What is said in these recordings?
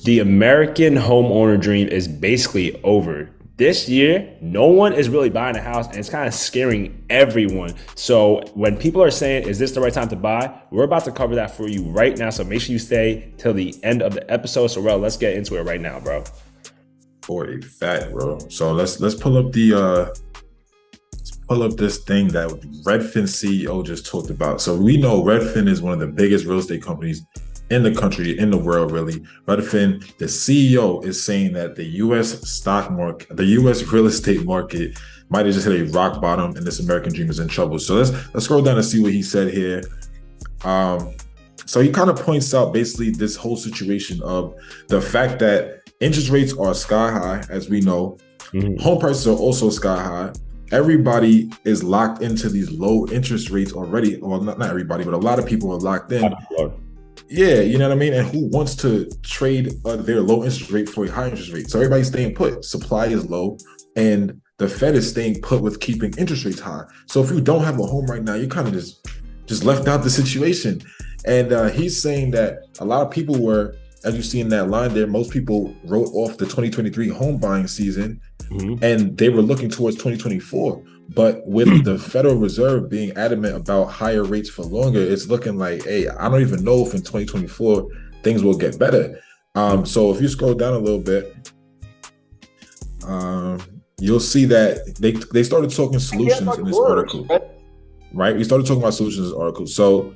The American homeowner dream is basically over. This year, no one is really buying a house, and it's kind of scaring everyone. So when people are saying, is this the right time to buy? We're about to cover that for you right now. So make sure you stay till the end of the episode. So, well, let's get into it right now, bro. For a fact, bro. So let's pull up this thing that Redfin CEO just talked about. So we know Redfin is one of the biggest real estate companies in the country, in the world, really. Redfin, the CEO is saying that the U.S. stock market, the U.S. real estate market might have just hit a rock bottom and this American dream is in trouble. So let's scroll down and see what he said here. So he kind of points out basically this whole situation of the fact that interest rates are sky high, as we know. Home prices are also sky high. Everybody is locked into these low interest rates already. Well, not everybody, but a lot of people are locked in. Yeah, you know what I mean? And who wants to trade their low interest rate for a high interest rate? So everybody's staying put. Supply is low, and the Fed is staying put with keeping interest rates high. So if you don't have a home right now, you kind of just left out the situation. And he's saying that a lot of people were, as you see in that line there, most people wrote off the 2023 home buying season, and they were looking towards 2024. But with the Federal Reserve being adamant about higher rates for longer, it's looking like, hey, I don't even know if in 2024 things will get better. So if you scroll down a little bit, you'll see that they started talking solutions in this article, right? We started talking about solutions in this article. So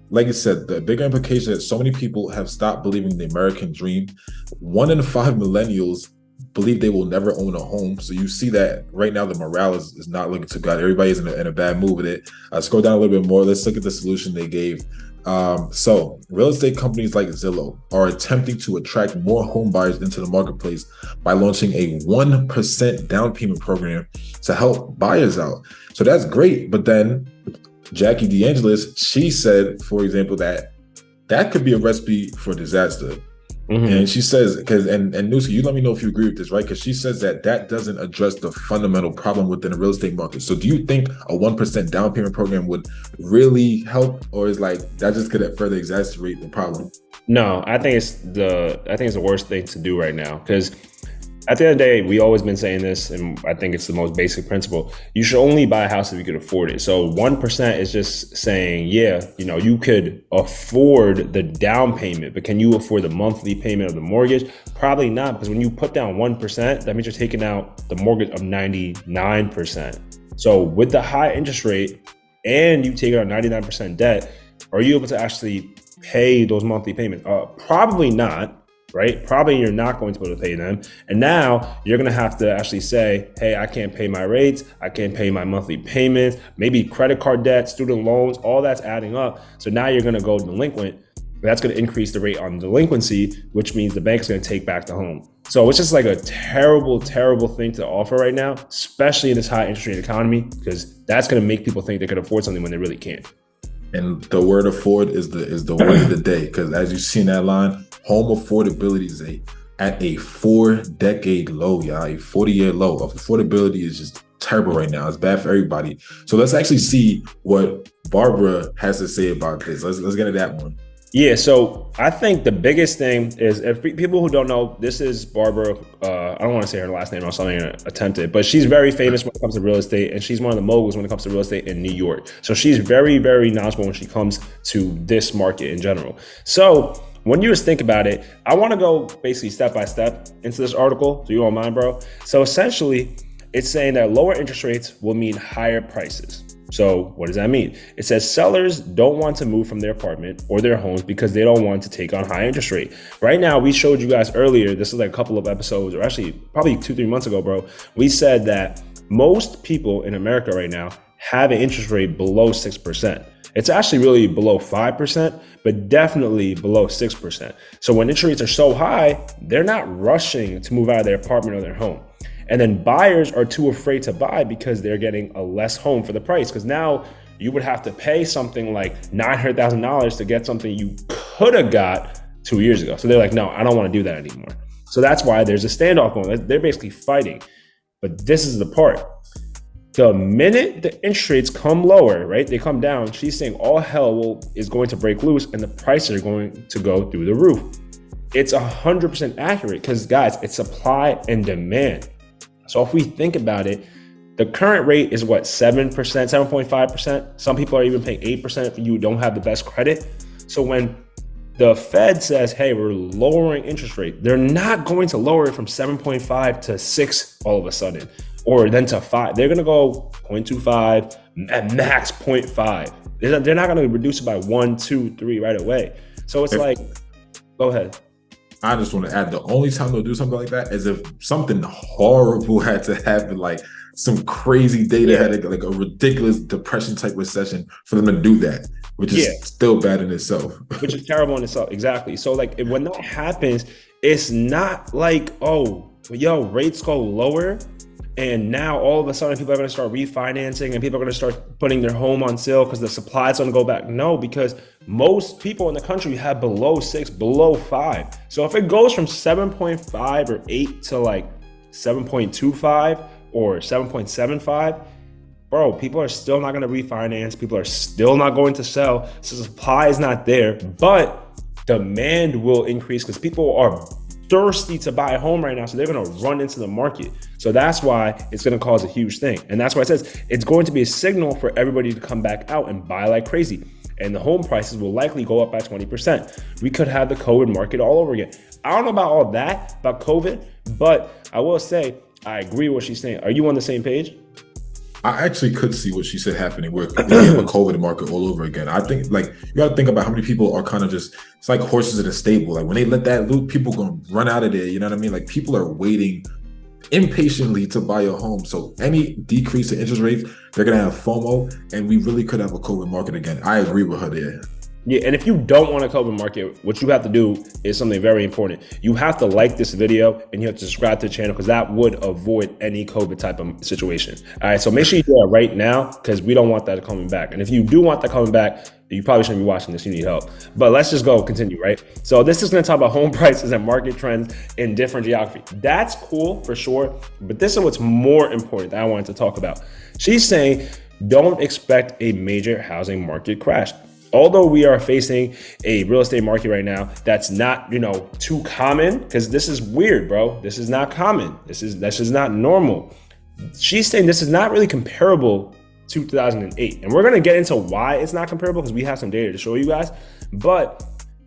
like I said, the bigger implication is that so many people have stopped believing the American dream. 1 in 5 millennials believe they will never own a home. So you see that right now the morale is not looking too good. Everybody's in a bad mood with it. Scroll down a little bit more. Let's look at the solution they gave. So real estate companies like Zillow are attempting to attract more home buyers into the marketplace by launching a 1% down payment program to help buyers out. So that's great. But then Jackie DeAngelis, she said, for example, that could be a recipe for disaster. And she says, and Nuski, you let me know if you agree with this, right? Because she says that doesn't address the fundamental problem within the real estate market. So do you think a 1% down payment program would really help, or is like that just could further exacerbate the problem? No, I think it's the worst thing to do right now, because at the end of the day, we always been saying this, and I think it's the most basic principle. You should only buy a house if you can afford it. So 1% is just saying, yeah, you could afford the down payment, but can you afford the monthly payment of the mortgage? Probably not, because when you put down 1%, that means you're taking out the mortgage of 99%. So with the high interest rate and you take out 99% debt, are you able to actually pay those monthly payments? Probably not. Right? Probably you're not going to be able to pay them. And now you're going to have to actually say, hey, I can't pay my rates. I can't pay my monthly payments, maybe credit card debt, student loans, all that's adding up. So now you're going to go delinquent. That's going to increase the rate on delinquency, which means the bank's going to take back the home. So it's just like a terrible, terrible thing to offer right now, especially in this high interest rate economy, because that's going to make people think they could afford something when they really can't. And the word afford is the word of the day, because as you see in that line, home affordability is at a 4-decade low, y'all, a 40-year low. Affordability is just terrible right now. It's bad for everybody. So let's actually see what Barbara has to say about this. Let's get into that one. Yeah, so I think the biggest thing is, if people who don't know, this is Barbara. I don't want to say her last name, or something attempted, but she's very famous when it comes to real estate, and she's one of the moguls when it comes to real estate in New York. So she's very, very knowledgeable when she comes to this market in general. So when you just think about it, I want to go basically step by step into this article, so you don't mind, bro. So essentially, it's saying that lower interest rates will mean higher prices. So what does that mean? It says sellers don't want to move from their apartment or their homes because they don't want to take on high interest rate. Right now, we showed you guys earlier, this is like a couple of episodes, or actually probably 2-3 months ago, bro. We said that most people in America right now have an interest rate below 6%. It's actually really below 5%, but definitely below 6%. So when interest rates are so high, they're not rushing to move out of their apartment or their home. And then buyers are too afraid to buy because they're getting a less home for the price. Because now you would have to pay something like $900,000 to get something you could have got 2 years ago. So they're like, no, I don't want to do that anymore. So that's why there's a standoff going. They're basically fighting. But this is the part. The minute the interest rates come lower, right, they come down, she's saying all hell is going to break loose and the prices are going to go through the roof. It's 100% accurate because, guys, it's supply and demand. So if we think about it, the current rate is what, 7%, 7.5%? Some people are even paying 8% if you don't have the best credit. So when the Fed says, hey, we're lowering interest rate, they're not going to lower it from 7.5 to 6 all of a sudden, or then to 5. They're going to go 0.25 at max 0.5. They're not going to reduce it by 1, 2, 3 right away. So it's like, go ahead. I just want to add, the only time they'll do something like that is if something horrible had to happen, like some crazy data had like a ridiculous depression type recession for them to do that, which is still bad in itself. Which is terrible in itself, exactly. So like when that happens, it's not like, oh, yo, rates go lower and now all of a sudden people are going to start refinancing and people are going to start putting their home on sale because the supply is going to go back. No, because most people in the country have below 6, below 5. So if it goes from 7.5 or 8 to like 7.25 or 7.75, bro, people are still not going to refinance. People are still not going to sell. So supply is not there, but demand will increase because people are thirsty to buy a home right now. So they're going to run into the market. So that's why it's going to cause a huge thing. And that's why it says it's going to be a signal for everybody to come back out and buy like crazy. And the home prices will likely go up by 20%. We could have the COVID market all over again. I don't know about all that, about COVID, but I will say, I agree with what she's saying. Are you on the same page? I actually could see what she said happening with the COVID market all over again. I think like you got to think about how many people are kind of just, it's like horses in a stable. Like when they let that loop, people going to run out of there. You know what I mean? Like people are waiting impatiently to buy a home. So any decrease in interest rates, they're going to have FOMO, and we really could have a COVID market again. I agree with her there. Yeah, and if you don't want a COVID market, what you have to do is something very important. You have to like this video and you have to subscribe to the channel because that would avoid any COVID type of situation. All right, so make sure you do that right now because we don't want that coming back. And if you do want that coming back, you probably shouldn't be watching this. You need help. But let's just go continue, right? So this is going to talk about home prices and market trends in different geography. That's cool for sure. But this is what's more important that I wanted to talk about. She's saying, don't expect a major housing market crash. Although we are facing a real estate market right now that's not, too common, because this is weird, bro. This is not common. That's just not normal. She's saying this is not really comparable to 2008. And we're going to get into why it's not comparable because we have some data to show you guys. But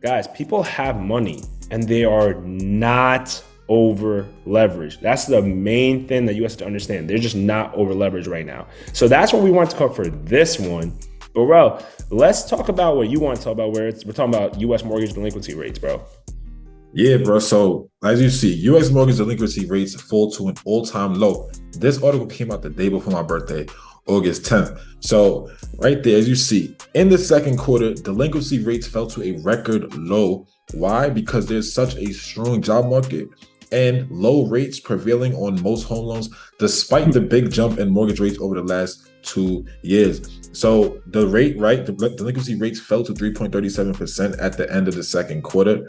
guys, people have money and they are not over leveraged. That's the main thing that you have to understand. They're just not over leveraged right now. So that's what we want to cover for this one. But bro, let's talk about what you want to talk about, where we're talking about U.S. mortgage delinquency rates, bro. Yeah, bro. So as you see, U.S. mortgage delinquency rates fall to an all-time low. This article came out the day before my birthday, August 10th. So right there, as you see, in the second quarter, delinquency rates fell to a record low. Why? Because there's such a strong job market and low rates prevailing on most home loans, despite the big jump in mortgage rates over the last 2 years. So the rate, right, the delinquency rates fell to 3.37% at the end of the second quarter.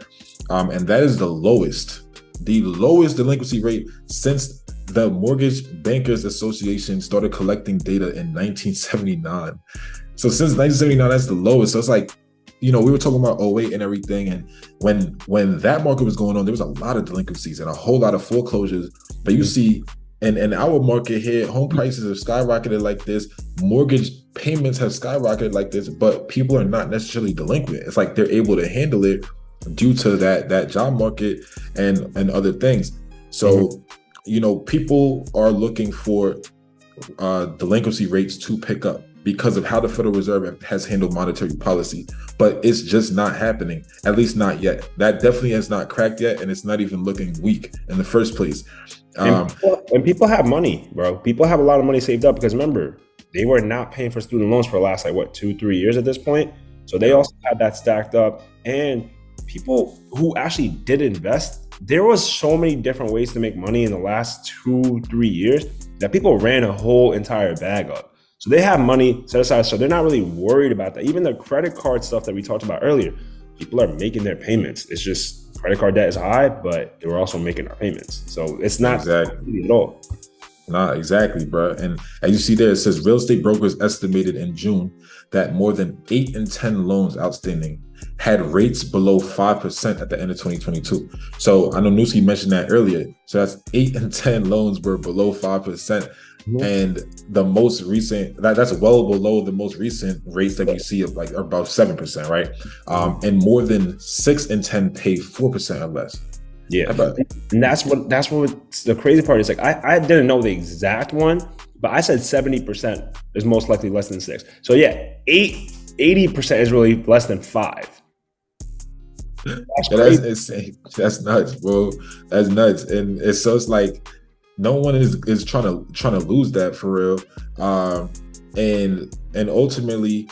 And that is the lowest delinquency rate since the Mortgage Bankers Association started collecting data in 1979. So since 1979, that's the lowest. So it's like, we were talking about 08 and everything. And when that market was going on, there was a lot of delinquencies and a whole lot of foreclosures. But you see, in our market here, home prices have skyrocketed like this. Mortgage payments have skyrocketed like this, but people are not necessarily delinquent. It's like they're able to handle it due to that job market and other things. So, people are looking for delinquency rates to pick up because of how the Federal Reserve has handled monetary policy, but it's just not happening, at least not yet. That definitely has not cracked yet, and it's not even looking weak in the first place. And people have money, bro. People have a lot of money saved up because remember, they were not paying for student loans for the last 2-3 years at this point. So they also had that stacked up. And people who actually did invest, there was so many different ways to make money in the last 2-3 years that people ran a whole entire bag up. So they have money set aside. So they're not really worried about that. Even the credit card stuff that we talked about earlier, people are making their payments. It's just credit card debt is high, but we're also making our payments. So it's not exactly at all. Not exactly, bro. And as you see there, it says real estate brokers estimated in June that more than 8 in 10 loans outstanding had rates below 5% at the end of 2022. So I know Newski mentioned that earlier. So that's 8 in 10 loans were below 5%. And the most recent, that's well below the most recent rates that we see of like about 7%, right? And more than 6 in 10 pay 4% or less. Yeah, and that's what the crazy part is. Like I didn't know the exact one, but I said 70% is most likely less than 6. So yeah, 80% is really less than 5. That's insane. That's nuts, bro. That's nuts. And it's like no one is trying to lose that for real. And ultimately,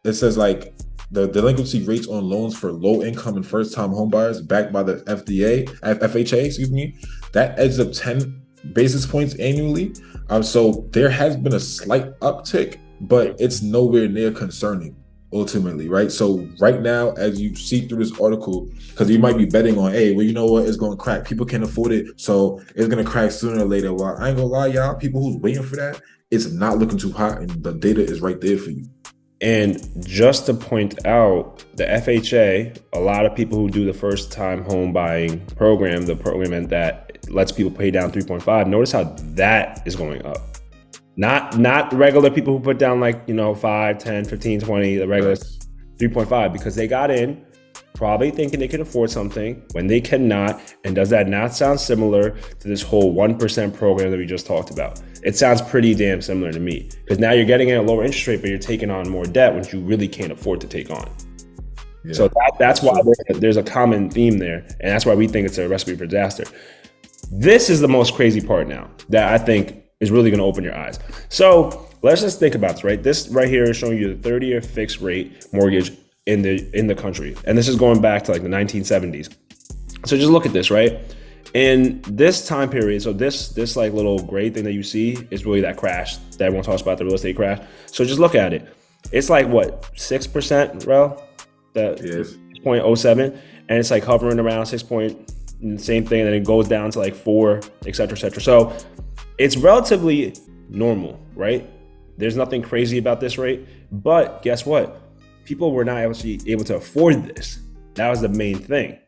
it says like the delinquency rates on loans for low income and first time home buyers backed by the FHA, excuse me, that edges up 10 basis points annually. So there has been a slight uptick, but it's nowhere near concerning ultimately, right? So right now, as you see through this article, because you might be betting on, hey, well, you know what, it's going to crack. People can't afford it, so it's going to crack sooner or later. Well, I ain't gonna lie, y'all, people who's waiting for that, it's not looking too hot, and the data is right there for you. And just to point out, the FHA, a lot of people who do the first time home buying program, the program that lets people pay down 3.5, notice how that is going up. Not regular people who put down like, 5, 10, 15, 20, the regular 3.5, because they got in probably thinking they can afford something when they cannot. And does that not sound similar to this whole 1% program that we just talked about? It sounds pretty damn similar to me, because now you're getting in a lower interest rate, but you're taking on more debt, which you really can't afford to take on. Yeah. So that's why there's a common theme there. And that's why we think it's a recipe for disaster. This is the most crazy part now that I think is really going to open your eyes. So let's just think about this, right? This right here is showing you the 30-year fixed rate mortgage in the country. And this is going back to like the 1970s. So just look at this, right? In this time period, so this like little gray thing that you see is really that crash that everyone talks about, the real estate crash. So just look at it. It's like what, 6%, bro? That yes. 6.07, and it's like hovering around 6 point, same thing, and then it goes down to like 4, et cetera, et cetera. So it's relatively normal, right? There's nothing crazy about this rate, but guess what? People were not actually able to afford this. That was the main thing.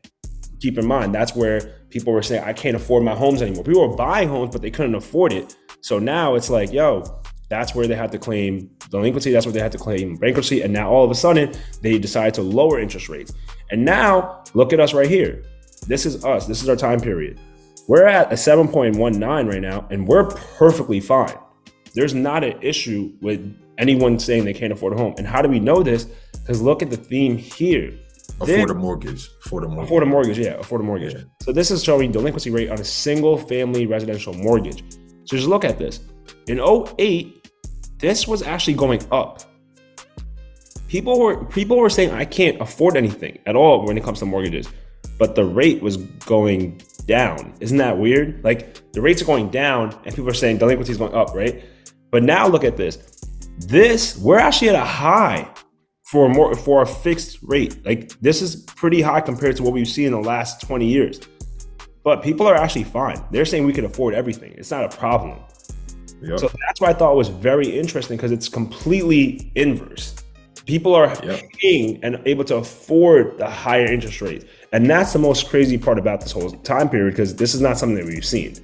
Keep in mind, that's where people were saying, I can't afford my homes anymore. People were buying homes, but they couldn't afford it. So now it's like, that's where they had to claim delinquency. That's where they had to claim bankruptcy. And now all of a sudden they decided to lower interest rates. And now look at us right here. This is us. This is our time period. We're at a 7.19 right now, and we're perfectly fine. There's not an issue with anyone saying they can't afford a home. And how do we know this? Because look at the theme here. Afford a mortgage. Yeah. So this is showing delinquency rate on a single family residential mortgage. So just look at this. In 2008, this was actually going up. People were saying, I can't afford anything at all when it comes to mortgages, but the rate was going down. Isn't that weird? Like the rates are going down and people are saying delinquency is going up, right? But now look at this. We're actually at a high for a fixed rate. Like this is pretty high compared to what we've seen in the last 20 years. But people are actually fine. They're saying we can afford everything. It's not a problem. Yep. So that's why I thought was very interesting, because it's completely inverse. People are paying and able to afford the higher interest rates. And that's the most crazy part about this whole time period, because this is not something that we've seen.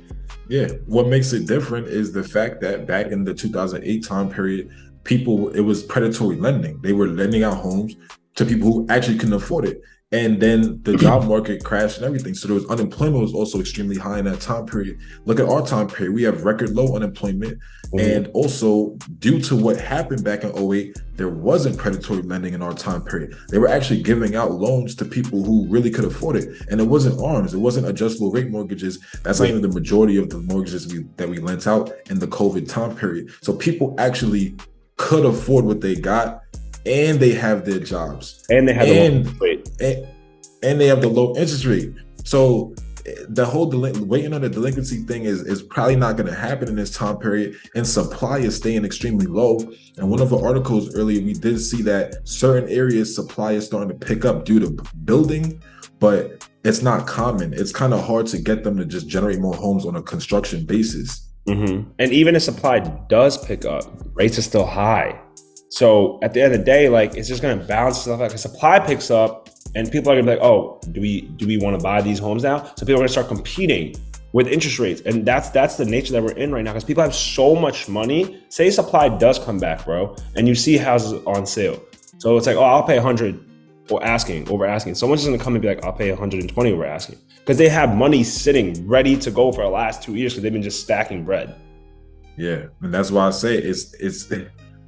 Yeah. What makes it different is the fact that back in the 2008 time period, it was predatory lending. They were lending out homes to people who actually couldn't afford it. And then the job market crashed and everything. So there was unemployment was also extremely high in that time period. Look at our time period. We have record low unemployment. And also due to what happened back in 2008, there wasn't predatory lending in our time period. They were actually giving out loans to people who really could afford it. And it wasn't ARMs. It wasn't adjustable rate mortgages. That's not even the majority of the mortgages that we lent out in the COVID time period. So people actually could afford what they got, and they have their jobs, and they have and they have the low interest rate. So the whole waiting on the delinquency thing is probably not going to happen in this time period, and supply is staying extremely low. And one of the articles earlier, we did see that certain areas supply is starting to pick up due to building, but it's not common. It's kind of hard to get them to just generate more homes on a construction basis. Mm-hmm. And even if supply does pick up, rates are still high. So at the end of the day, like it's just gonna balance stuff. Like the supply picks up, and people are gonna be like, oh, do we want to buy these homes now? So people are gonna start competing with interest rates, and that's the nature that we're in right now because people have so much money. Say supply does come back, bro, and you see houses on sale. So it's like, oh, I'll pay 100 or over asking. Someone's just gonna come and be like, I'll pay 120 over asking because they have money sitting ready to go for the last 2 years because they've been just stacking bread. Yeah, and that's why I say it's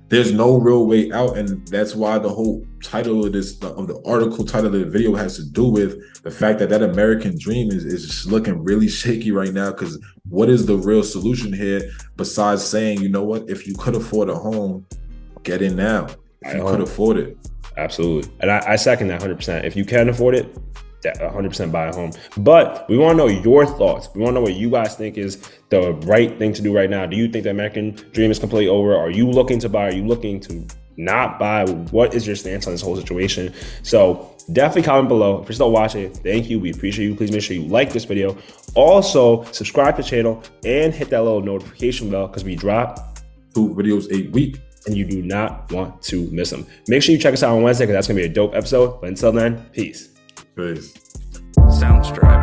there's no real way out, and that's why the whole title of the article title of the video has to do with the fact that American dream is just looking really shaky right now. Because what is the real solution here besides saying, you know what, if you could afford a home, get in now. If you could afford it, absolutely, and I second that 100%. If you can afford it, 100% buy a home. But we want to know your thoughts. We want to know what you guys think is the right thing to do right now. Do you think the American dream is completely over? Are you looking to buy? Are you looking to not buy? What is your stance on this whole situation? So definitely comment below. If you're still watching, thank you. We appreciate you. Please make sure you like this video. Also, subscribe to the channel and hit that little notification bell because we drop 2 videos a week. And you do not want to miss them. Make sure you check us out on Wednesday because that's going to be a dope episode. But until then, peace. Peace. Soundstripe.